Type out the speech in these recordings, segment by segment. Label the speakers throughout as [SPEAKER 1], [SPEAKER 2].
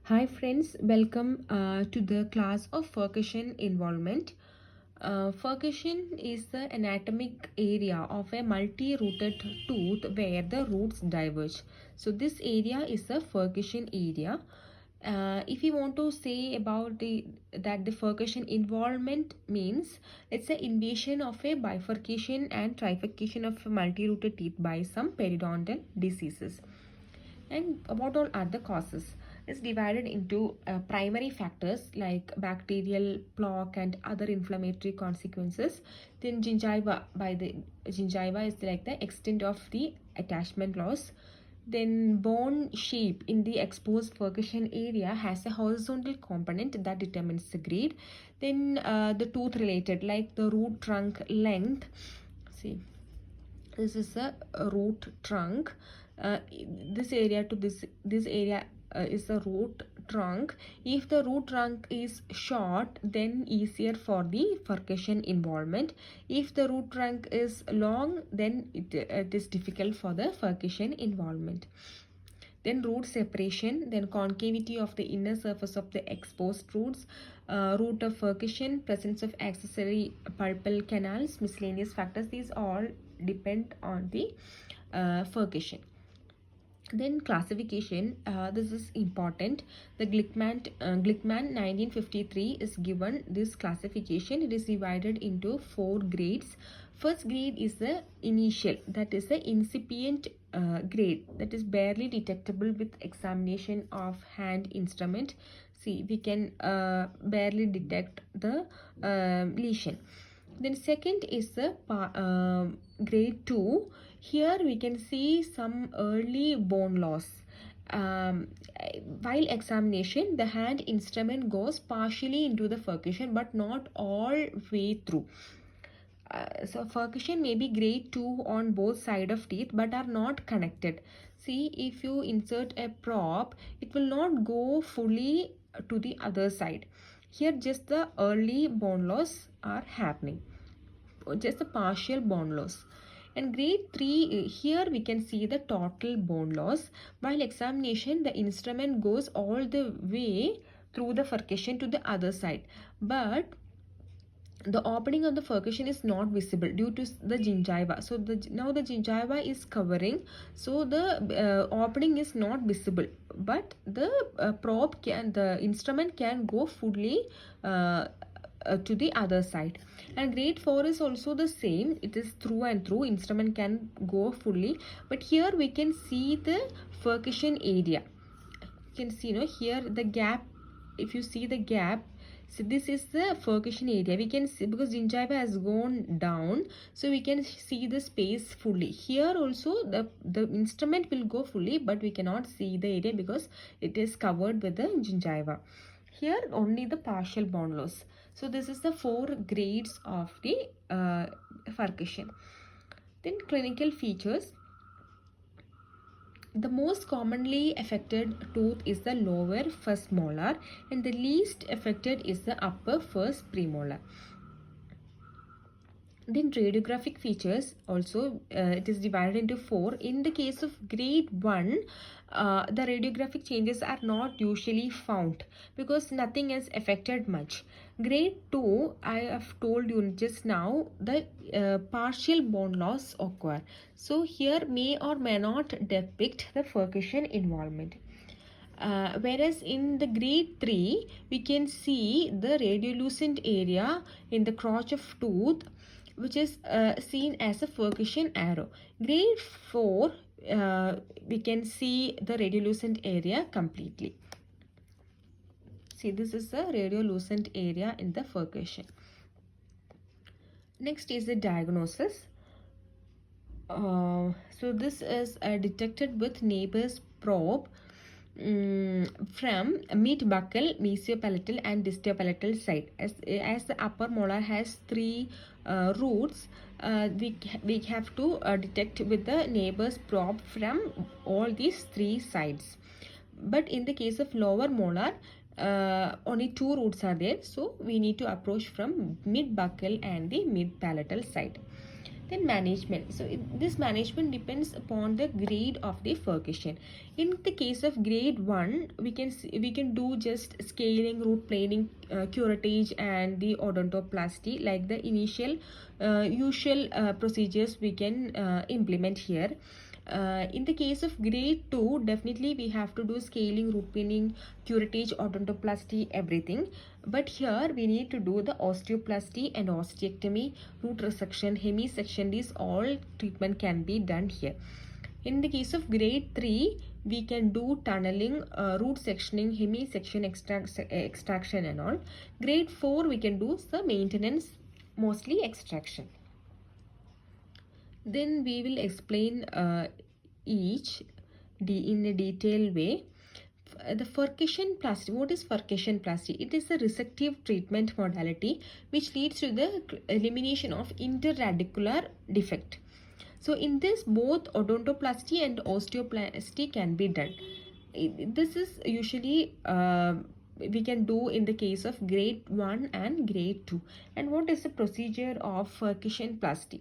[SPEAKER 1] Hi friends, welcome to the class of furcation involvement. Furcation is the anatomic area of a multi-rooted tooth where the roots diverge. So this area is the furcation area. If you want to say about that the furcation involvement means it's the invasion of a bifurcation and trifurcation of multi-rooted teeth by some periodontal diseases. And what all are the causes? Is divided into primary factors like bacterial, plaque, and other inflammatory consequences. Then gingiva, by the gingiva is like the extent of the attachment loss. Then bone shape in the exposed furcation area has a horizontal component that determines the grade. Then the tooth related like the root trunk length. See, this is a root trunk. uh, this area to this area is the root trunk. If the root trunk is short, then easier for the furcation involvement. If the root trunk is long, then it is difficult for the furcation involvement. Then root separation, then concavity of the inner surface of the exposed roots, root of furcation, presence of accessory pulpal canals, miscellaneous factors. These all depend on the furcation. Then classification, this is important. The Glickman 1953 is given this classification. It is divided into 4 grades. First grade is the initial, that is the incipient grade, that is barely detectable with examination of hand instrument. See, we can barely detect the lesion. Then second is the grade 2. Here we can see some early bone loss. um, while examination, the hand instrument goes partially into the furcation but not all way through. So furcation may be grade 2 on both side of teeth but are not connected. See, if you insert a prop, it will not go fully to the other side. Here just the early bone loss are happening, just a partial bone loss. And grade 3, here we can see the total bone loss. While examination, the instrument goes all the way through the furcation to the other side, but the opening of the furcation is not visible due to the gingiva. So now the gingiva is covering, so the opening is not visible, but the the instrument can go fully to the other side. And grade 4 is also the same. It is through and through, instrument can go fully, but here we can see the furcation area. You can see, here the gap. If you see the gap, so this is the furcation area. We can see because gingiva has gone down, so we can see the space fully. Here also the instrument will go fully, but we cannot see the area because it is covered with the gingiva. Here only the partial bone loss. So this is the 4 grades of the furcation. Then clinical features. The most commonly affected tooth is the lower first molar, and the least affected is the upper first premolar. Then radiographic features also, it is divided into 4. In the case of grade 1, the radiographic changes are not usually found because nothing is affected much. Grade 2, I have told you just now, the partial bone loss occur. So here may or may not depict the furcation involvement. Whereas in the grade 3, we can see the radiolucent area in the crotch of tooth, which is seen as a furcation arrow. Grade 4, we can see the radiolucent area completely. See, this is the radiolucent area in the furcation. Next is the diagnosis. So this is detected with neighbor's probe from mid-buccal, mesiopalatal and distopalatal side. As the upper molar has 3 roots, we have to detect with the neighbor's probe from all these 3 sides. But in the case of lower molar, only 2 roots are there, so we need to approach from mid-buccal and the mid-palatal side. Then management. So this management depends upon the grade of the furcation. In the case of grade 1, we can do just scaling, root planing, curettage and the odontoplasty, like the initial usual procedures we can implement here. In the case of grade 2, definitely we have to do scaling, root pinning, curettage, odontoplasty, everything. But here we need to do the osteoplasty and osteectomy, root resection, hemisection. These all treatment can be done here. In the case of grade 3, we can do tunneling, root sectioning, hemisection, extraction and all. Grade 4, we can do the maintenance, mostly extraction. Then we will explain each in a detailed way. The furcation plasty. What is furcation plasty? It is a resective treatment modality which leads to the elimination of interradicular defect. So in this, both odontoplasty and osteoplasty can be done. This is usually we can do in the case of grade 1 and grade 2. And what is the procedure of furcation plasty?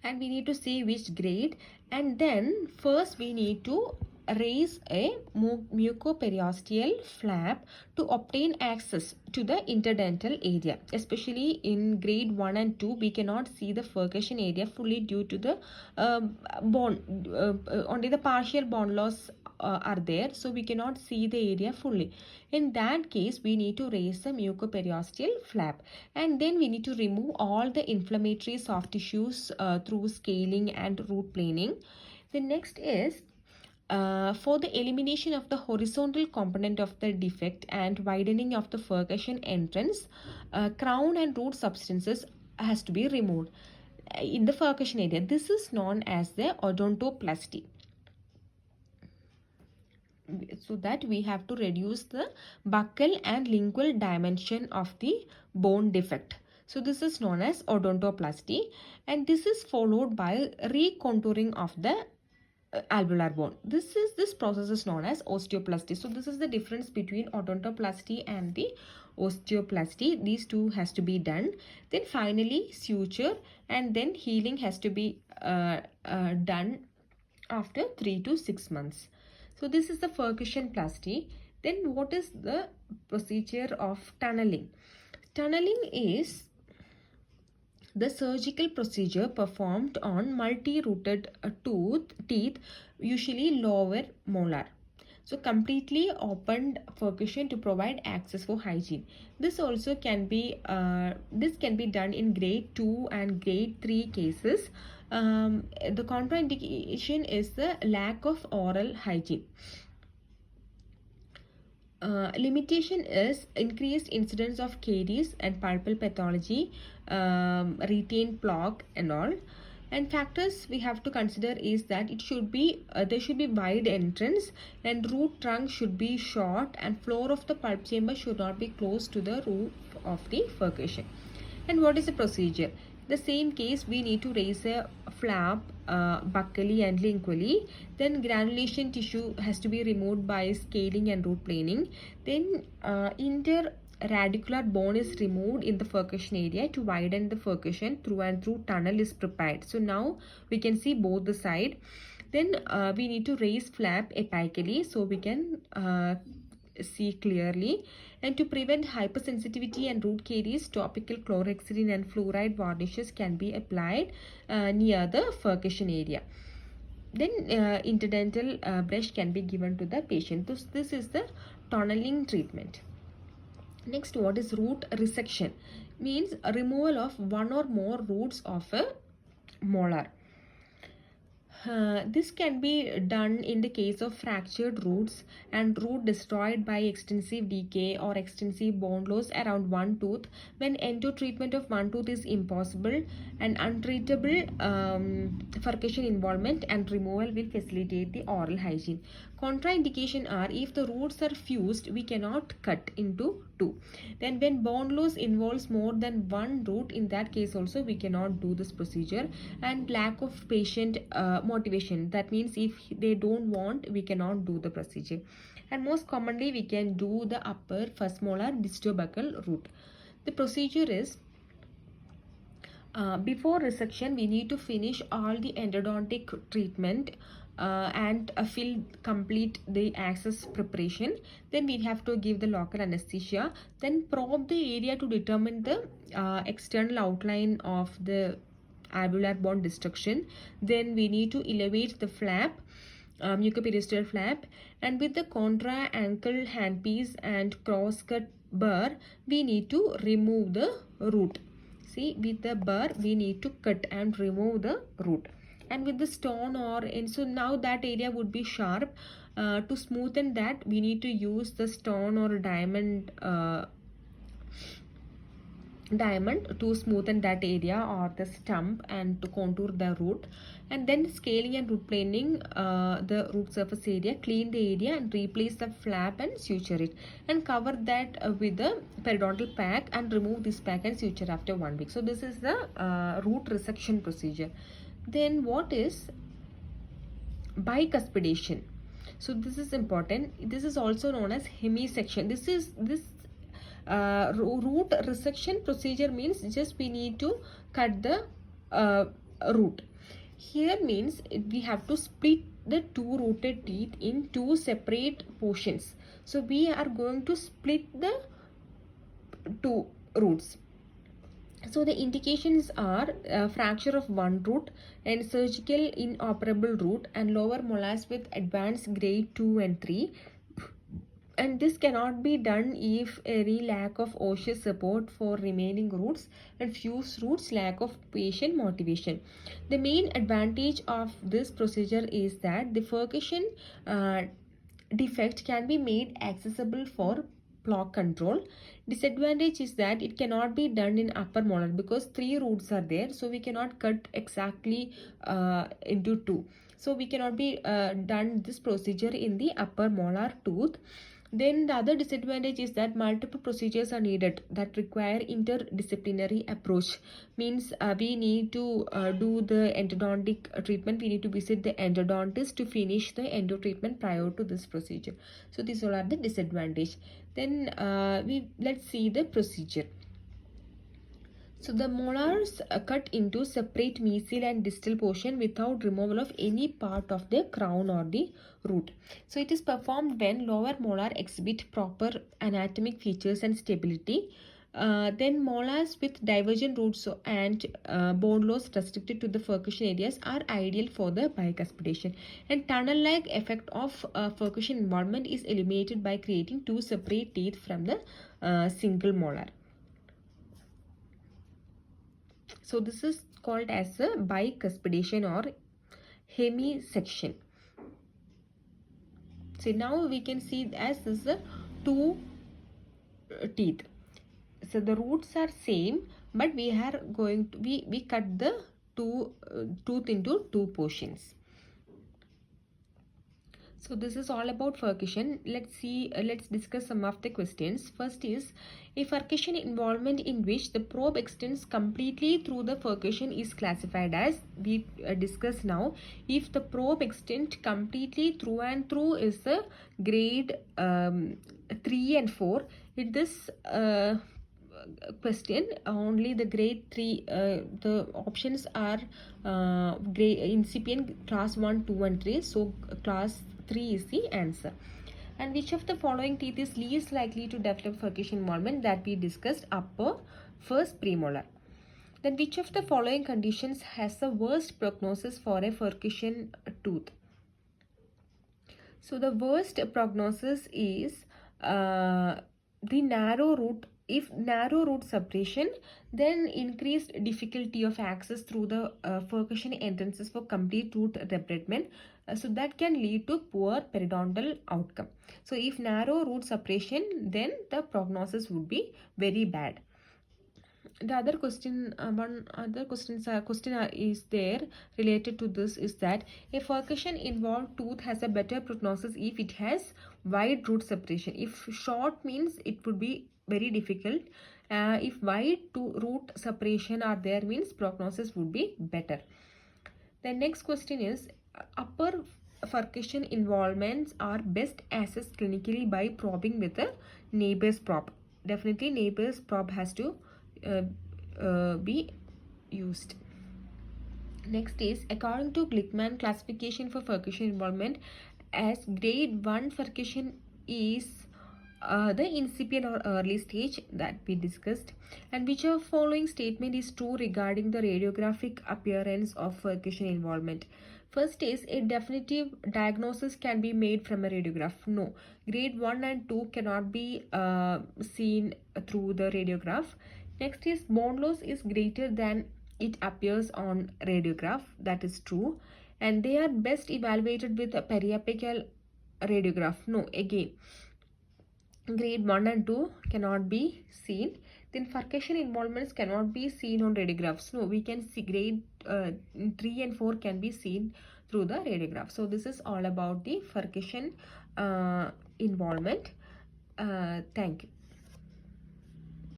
[SPEAKER 1] And we need to see which grade, and then first we need to raise a mucoperiosteal flap to obtain access to the interdental area. Especially in grade 1 and 2, we cannot see the furcation area fully due to the bone, only the partial bone loss are there, so we cannot see the area fully. In that case, we need to raise the mucoperiosteal flap, and then we need to remove all the inflammatory soft tissues through scaling and root planing. The next is for the elimination of the horizontal component of the defect and widening of the furcation entrance, crown and root substances has to be removed in the furcation area. This is known as the odontoplasty. So that we have to reduce the buccal and lingual dimension of the bone defect. So this is known as odontoplasty, and this is followed by recontouring of the alveolar bone. This process is known as osteoplasty. So this is the difference between odontoplasty and the osteoplasty. These two has to be done. Then finally suture, and then healing has to be done after 3 to 6 months. So this is the furcation plasty. Then what is the procedure of tunneling? Tunneling is the surgical procedure performed on multi-rooted teeth, usually lower molar. So completely opened furcation to provide access for hygiene. This also can be done in grade 2 and grade 3 cases. The contraindication is the lack of oral hygiene. Limitation is increased incidence of caries and pulpal pathology, retained plaque and all. And factors we have to consider is that it should be there should be wide entrance, and root trunk should be short, and floor of the pulp chamber should not be close to the roof of the furcation. And what is the procedure? The same case, we need to raise a flap buccally and lingually. Then granulation tissue has to be removed by scaling and root planing. Then interradicular bone is removed in the furcation area to widen the furcation. Through and through tunnel is prepared. So now we can see both the side. Then we need to raise flap apically so we can see clearly. And to prevent hypersensitivity and root caries, topical chlorhexidine and fluoride varnishes can be applied near the furcation area. Then interdental brush can be given to the patient. This is the tunneling treatment. Next, what is root resection? Means a removal of one or more roots of a molar. This can be done in the case of fractured roots and root destroyed by extensive decay or extensive bone loss around one tooth, when endo treatment of one tooth is impossible, and untreatable furcation involvement and removal will facilitate the oral hygiene. Contraindication are if the roots are fused, we cannot cut into two. Then when bone loss involves more than one root, in that case also we cannot do this procedure. And lack of patient motivation, that means if they don't want, we cannot do the procedure. And most commonly we can do the upper first molar distobuccal root. The procedure is Before resection, we need to finish all the endodontic treatment and complete the access preparation. Then we have to give the local anesthesia. Then probe the area to determine the external outline of the alveolar bone destruction. Then we need to elevate the flap, mucoperiosteal flap, and with the contra ankle handpiece and cross cut burr, we need to remove the root. See, with the burr we need to cut and remove the root, and with the stone and so now that area would be sharp. To smoothen that, we need to use the stone or diamond to smoothen that area or the stump and to contour the root. And then scaling and root planing the root surface area, clean the area and replace the flap and suture it, and cover that with the periodontal pack and remove this pack and suture after 1 week. So this is the root resection procedure. Then what is bicuspidation? So this is important. This is also known as hemisection. This root resection procedure means just we need to cut the root. Here means we have to split the two rooted teeth in two separate portions. So we are going to split the two roots. So the indications are fracture of one root and surgical inoperable root and lower molars with advanced grade 2 and 3. And this cannot be done if any lack of osseous support for remaining roots and fused roots, lack of patient motivation. The main advantage of this procedure is that the furcation defect can be made accessible for plaque control. Disadvantage is that it cannot be done in upper molar because 3 roots are there, so we cannot cut exactly into 2. So we cannot be done this procedure in the upper molar tooth. Then the other disadvantage is that multiple procedures are needed that require interdisciplinary approach. Means we need to do the endodontic treatment. We need to visit the endodontist to finish the endo treatment prior to this procedure. So these all are the disadvantage. Then let's see the procedure. So the molars cut into separate mesial and distal portion without removal of any part of the crown or the root. So it is performed when lower molar exhibit proper anatomic features and stability. Then molars with divergent roots and bone loss restricted to the furcation areas are ideal for the bicuspidation. And tunnel-like effect of furcation involvement is eliminated by creating two separate teeth from the single molar. So this is called as a bicuspidation or hemisection. So now we can see as this is a two teeth. So the roots are same, but we are going to we cut the tooth into two portions. So this is all about furcation. Let's discuss some of the questions. First is a furcation involvement in which the probe extends completely through the furcation is classified as, we discuss now. If the probe extends completely through and through is the grade 3 and 4. With this question, only the grade 3, the options are grade incipient class 1, 2 and 3. So class 3 is the answer. And which of the following teeth is least likely to develop furcation involvement? That we discussed, upper first premolar. Then which of the following conditions has the worst prognosis for a furcation tooth? So the worst prognosis is the narrow root. If narrow root suppression, then increased difficulty of access through the furcation entrances for complete tooth debridement. So that can lead to poor periodontal outcome. So if narrow root suppression, then the prognosis would be very bad. The other question, question is there related to this is that a furcation involved tooth has a better prognosis if it has wide root separation. If short means it would be very difficult. If wide root separation are there means prognosis would be better. The next question is upper furcation involvements are best assessed clinically by probing with a neighbor's probe. Definitely neighbor's probe has to be used. Next is, according to Glickman classification for furcation involvement, as grade 1 furcation is the incipient or early stage that we discussed, and which of following statement is true regarding the radiographic appearance of furcation involvement. First is, a definitive diagnosis can be made from a radiograph. No, grade 1 and 2 cannot be seen through the radiograph. Next is, bone loss is greater than it appears on radiograph. That is true, and they are best evaluated with a periapical radiograph. No, again, grade 1 and 2 cannot be seen. Then furcation involvements cannot be seen on radiographs. No, we can see grade 3 and 4 can be seen through the radiograph. So this is all about the furcation involvement. Thank you.